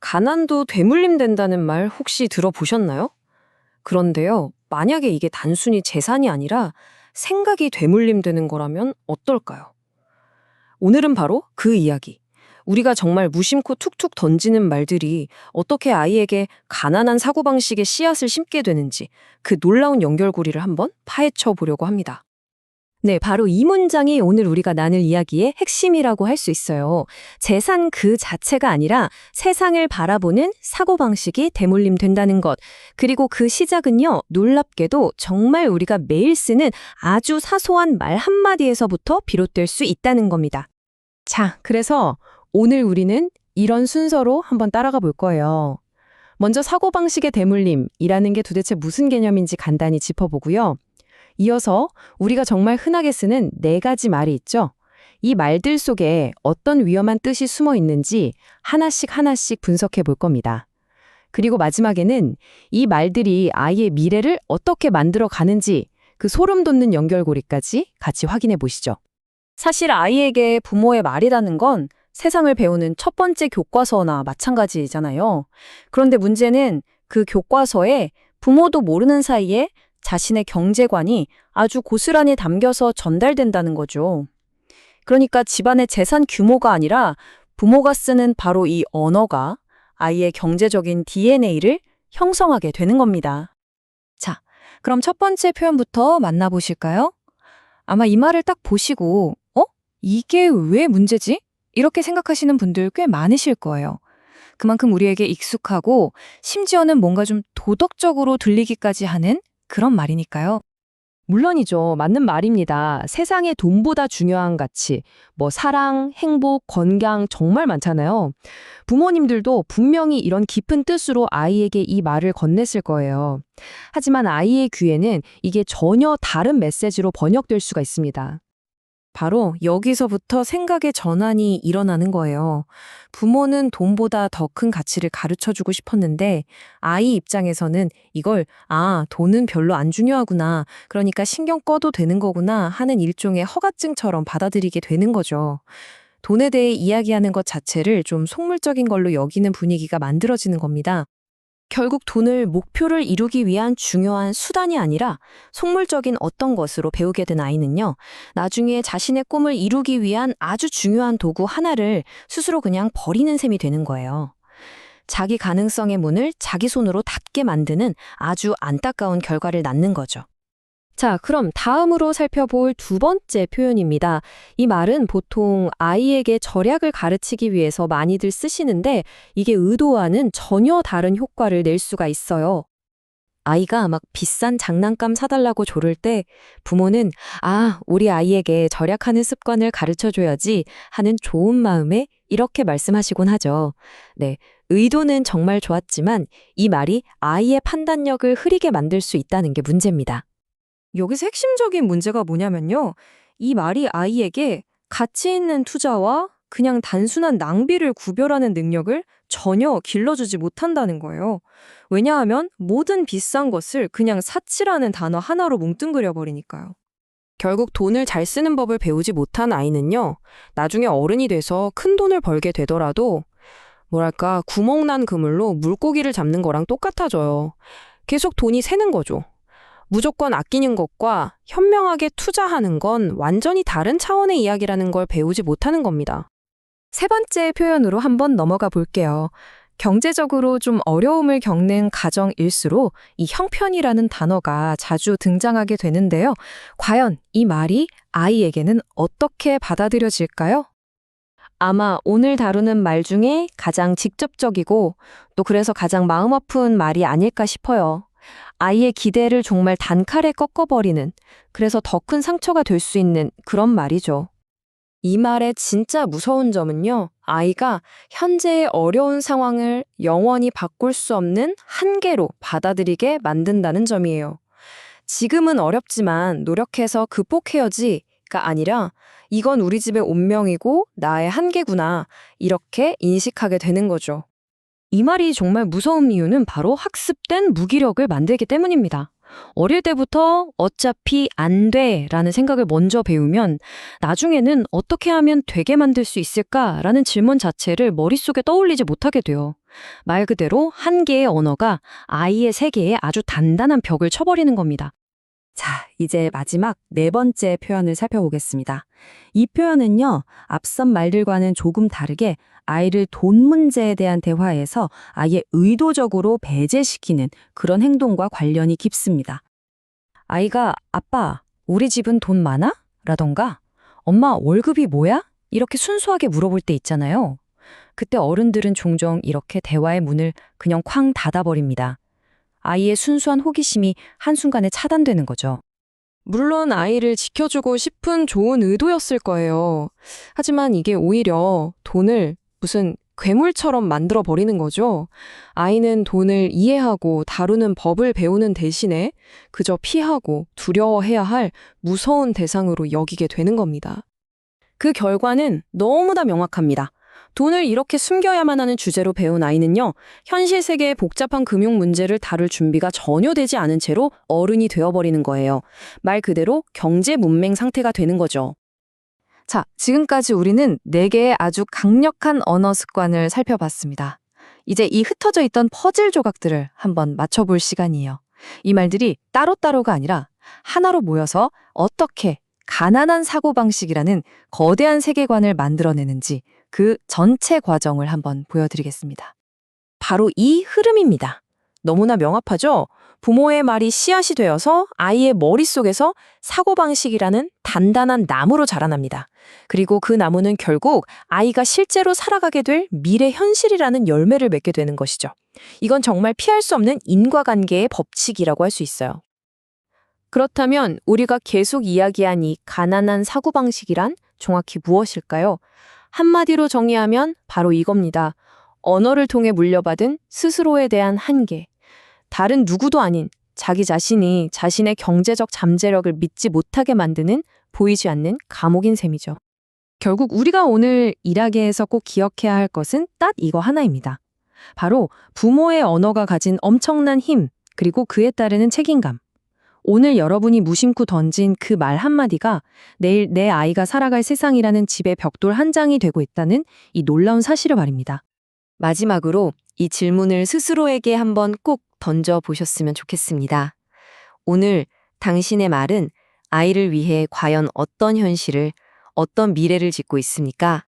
가난도 되물림 된다는 말 혹시 들어보셨나요? 그런데요, 만약에 이게 단순히 재산이 아니라 생각이 되물림 되는 거라면 어떨까요? 오늘은 바로 그 이야기. 우리가 정말 무심코 툭툭 던지는 말들이 어떻게 아이에게 가난한 사고방식의 씨앗을 심게 되는지 그 놀라운 연결고리를 한번 파헤쳐 보려고 합니다. 네, 바로 이 문장이 오늘 우리가 나눌 이야기의 핵심이라고 할 수 있어요. 재산 그 자체가 아니라 세상을 바라보는 사고방식이 대물림된다는 것. 그리고 그 시작은요, 놀랍게도 정말 우리가 매일 쓰는 아주 사소한 말 한마디에서부터 비롯될 수 있다는 겁니다. 자, 그래서 오늘 우리는 이런 순서로 한번 따라가 볼 거예요. 먼저 사고방식의 대물림이라는 게 도대체 무슨 개념인지 간단히 짚어보고요. 이어서 우리가 정말 흔하게 쓰는 4가지 말이 있죠. 이 말들 속에 어떤 위험한 뜻이 숨어 있는지 하나씩 분석해 볼 겁니다. 그리고 마지막에는 이 말들이 아이의 미래를 어떻게 만들어 가는지 그 소름 돋는 연결고리까지 같이 확인해 보시죠. 사실 아이에게 부모의 말이라는 건 세상을 배우는 첫 번째 교과서나 마찬가지잖아요. 그런데 문제는 그 교과서에 부모도 모르는 사이에 자신의 경제관이 아주 고스란히 담겨서 전달된다는 거죠. 그러니까 집안의 재산 규모가 아니라 부모가 쓰는 바로 이 언어가 아이의 경제적인 DNA를 형성하게 되는 겁니다. 자, 그럼 첫 번째 표현부터 만나보실까요? 아마 이 말을 딱 보시고, 이게 왜 문제지? 이렇게 생각하시는 분들 꽤 많으실 거예요. 그만큼 우리에게 익숙하고 심지어는 뭔가 좀 도덕적으로 들리기까지 하는 그런 말이니까요. 물론이죠. 맞는 말입니다. 세상에 돈보다 중요한 가치, 사랑, 행복, 건강 정말 많잖아요. 부모님들도 분명히 이런 깊은 뜻으로 아이에게 이 말을 건넸을 거예요. 하지만 아이의 귀에는 이게 전혀 다른 메시지로 번역될 수가 있습니다. 바로 여기서부터 생각의 전환이 일어나는 거예요. 부모는 돈보다 더 큰 가치를 가르쳐주고 싶었는데 아이 입장에서는 이걸 돈은 별로 안 중요하구나. 그러니까 신경 꺼도 되는 거구나 하는 일종의 허가증처럼 받아들이게 되는 거죠. 돈에 대해 이야기하는 것 자체를 좀 속물적인 걸로 여기는 분위기가 만들어지는 겁니다. 결국 돈을 목표를 이루기 위한 중요한 수단이 아니라 속물적인 어떤 것으로 배우게 된 아이는요, 나중에 자신의 꿈을 이루기 위한 아주 중요한 도구 하나를 스스로 그냥 버리는 셈이 되는 거예요. 자기 가능성의 문을 자기 손으로 닫게 만드는 아주 안타까운 결과를 낳는 거죠. 자, 그럼 다음으로 살펴볼 두 번째 표현입니다. 이 말은 보통 아이에게 절약을 가르치기 위해서 많이들 쓰시는데 이게 의도와는 전혀 다른 효과를 낼 수가 있어요. 아이가 막 비싼 장난감 사달라고 조를 때 부모는 우리 아이에게 절약하는 습관을 가르쳐줘야지 하는 좋은 마음에 이렇게 말씀하시곤 하죠. 네, 의도는 정말 좋았지만 이 말이 아이의 판단력을 흐리게 만들 수 있다는 게 문제입니다. 여기서 핵심적인 문제가 뭐냐면요. 이 말이 아이에게 가치 있는 투자와 그냥 단순한 낭비를 구별하는 능력을 전혀 길러주지 못한다는 거예요. 왜냐하면 모든 비싼 것을 그냥 사치라는 단어 하나로 뭉뚱그려 버리니까요. 결국 돈을 잘 쓰는 법을 배우지 못한 아이는요, 나중에 어른이 돼서 큰 돈을 벌게 되더라도 구멍난 그물로 물고기를 잡는 거랑 똑같아져요. 계속 돈이 새는 거죠. 무조건 아끼는 것과 현명하게 투자하는 건 완전히 다른 차원의 이야기라는 걸 배우지 못하는 겁니다. 세 번째 표현으로 한번 넘어가 볼게요. 경제적으로 좀 어려움을 겪는 가정일수록 이 형편이라는 단어가 자주 등장하게 되는데요. 과연 이 말이 아이에게는 어떻게 받아들여질까요? 아마 오늘 다루는 말 중에 가장 직접적이고 또 그래서 가장 마음 아픈 말이 아닐까 싶어요. 아이의 기대를 정말 단칼에 꺾어버리는, 그래서 더 큰 상처가 될 수 있는 그런 말이죠. 이 말의 진짜 무서운 점은요, 아이가 현재의 어려운 상황을 영원히 바꿀 수 없는 한계로 받아들이게 만든다는 점이에요. 지금은 어렵지만 노력해서 극복해야지가 아니라 이건 우리 집의 운명이고 나의 한계구나, 이렇게 인식하게 되는 거죠. 이 말이 정말 무서운 이유는 바로 학습된 무기력을 만들기 때문입니다. 어릴 때부터 어차피 안 돼 라는 생각을 먼저 배우면 나중에는 어떻게 하면 되게 만들 수 있을까라는 질문 자체를 머릿속에 떠올리지 못하게 돼요. 말 그대로 한 개의 언어가 아이의 세계에 아주 단단한 벽을 쳐버리는 겁니다. 자, 이제 마지막 네 번째 표현을 살펴보겠습니다. 이 표현은요, 앞선 말들과는 조금 다르게 아이를 돈 문제에 대한 대화에서 아예 의도적으로 배제시키는 그런 행동과 관련이 깊습니다. 아이가 아빠, 우리 집은 돈 많아? 라던가 엄마 월급이 뭐야? 이렇게 순수하게 물어볼 때 있잖아요. 그때 어른들은 종종 이렇게 대화의 문을 그냥 쾅 닫아버립니다. 아이의 순수한 호기심이 한순간에 차단되는 거죠. 물론 아이를 지켜주고 싶은 좋은 의도였을 거예요. 하지만 이게 오히려 돈을 무슨 괴물처럼 만들어 버리는 거죠. 아이는 돈을 이해하고 다루는 법을 배우는 대신에 그저 피하고 두려워해야 할 무서운 대상으로 여기게 되는 겁니다. 그 결과는 너무나 명확합니다. 돈을 이렇게 숨겨야만 하는 주제로 배운 아이는요, 현실 세계의 복잡한 금융 문제를 다룰 준비가 전혀 되지 않은 채로 어른이 되어버리는 거예요. 말 그대로 경제 문맹 상태가 되는 거죠. 자, 지금까지 우리는 4개의 아주 강력한 언어 습관을 살펴봤습니다. 이제 이 흩어져 있던 퍼즐 조각들을 한번 맞춰볼 시간이에요. 이 말들이 따로따로가 아니라 하나로 모여서 어떻게 가난한 사고방식이라는 거대한 세계관을 만들어내는지 그 전체 과정을 한번 보여드리겠습니다. 바로 이 흐름입니다. 너무나 명확하죠? 부모의 말이 씨앗이 되어서 아이의 머릿속에서 사고방식이라는 단단한 나무로 자라납니다. 그리고 그 나무는 결국 아이가 실제로 살아가게 될 미래 현실이라는 열매를 맺게 되는 것이죠. 이건 정말 피할 수 없는 인과관계의 법칙이라고 할 수 있어요. 그렇다면 우리가 계속 이야기한 이 가난한 사고방식이란 정확히 무엇일까요? 한마디로 정의하면 바로 이겁니다. 언어를 통해 물려받은 스스로에 대한 한계. 다른 누구도 아닌 자기 자신이 자신의 경제적 잠재력을 믿지 못하게 만드는 보이지 않는 감옥인 셈이죠. 결국 우리가 오늘 일하게에서 꼭 기억해야 할 것은 딱 이거 하나입니다. 바로 부모의 언어가 가진 엄청난 힘, 그리고 그에 따르는 책임감. 오늘 여러분이 무심코 던진 그 말 한마디가 내일 내 아이가 살아갈 세상이라는 집의 벽돌 한 장이 되고 있다는 이 놀라운 사실을 말입니다. 마지막으로 이 질문을 스스로에게 한번 꼭 던져보셨으면 좋겠습니다. 오늘 당신의 말은 아이를 위해 과연 어떤 현실을, 어떤 미래를 짓고 있습니까?